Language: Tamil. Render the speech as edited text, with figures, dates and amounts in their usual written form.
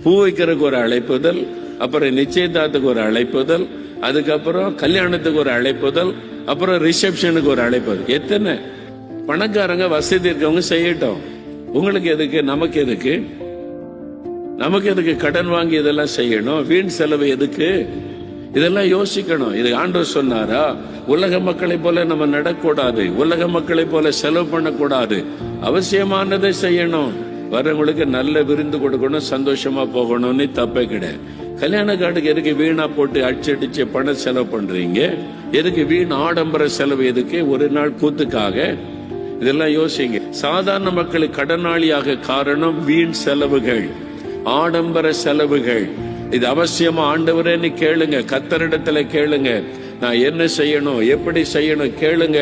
பூ வைக்கிறதுக்கு ஒரு அழைப்புதல், அப்புறம் நிச்சயதார்த்தத்துக்கு ஒரு அழைப்புதல், அதுக்கப்புறம் கல்யாணத்துக்கு ஒரு அழைப்புதல், அப்புறம் ரிசப்ஷனுக்கு ஒரு அழைப்புதல். எத்தனை பணக்காரங்க வசதி இருக்கவங்க செய்யட்டும். உங்களுக்கு எதுக்கு? நமக்கு எதுக்கு? நமக்கு எதுக்கு கடன் வாங்கி இதெல்லாம் செய்யணும்? வீண் செலவு எதுக்கு? இதெல்லாம் யோசிக்கணும். இது ஆண்டவர் சொன்னாரா? உலக மக்களை போல நம்ம நடக்கூடாது, உலக மக்களை போல செலவு பண்ணக்கூடாது, அவசியமானதை செய்யணும். வரவங்களுக்கு நல்ல விருந்து கொடுக்கணும், சந்தோஷமா போகணும்னு தப்பே கிடையாது. கல்யாண கார்டுக்கு எதுக்கு வீணா போட்டு அடிச்சடிச்சு பணம் செலவு பண்றீங்க? எதுக்கு வீண் ஆடம்பர செலவு? எதுக்கு? ஒரு நாள் கூத்துக்காக? இதெல்லாம் யோசிங்க. சாதாரண மக்களுக்கு கடனாளியாக காரணம் வீண் செலவுகள், ஆடம்பர செலவுகள். இது அவசியமா ஆண்டவரேன்னு கேளுங்க, கர்த்தரிடத்துல கேளுங்க. நான் என்ன செய்யணும், எப்படி செய்யணும் கேளுங்க.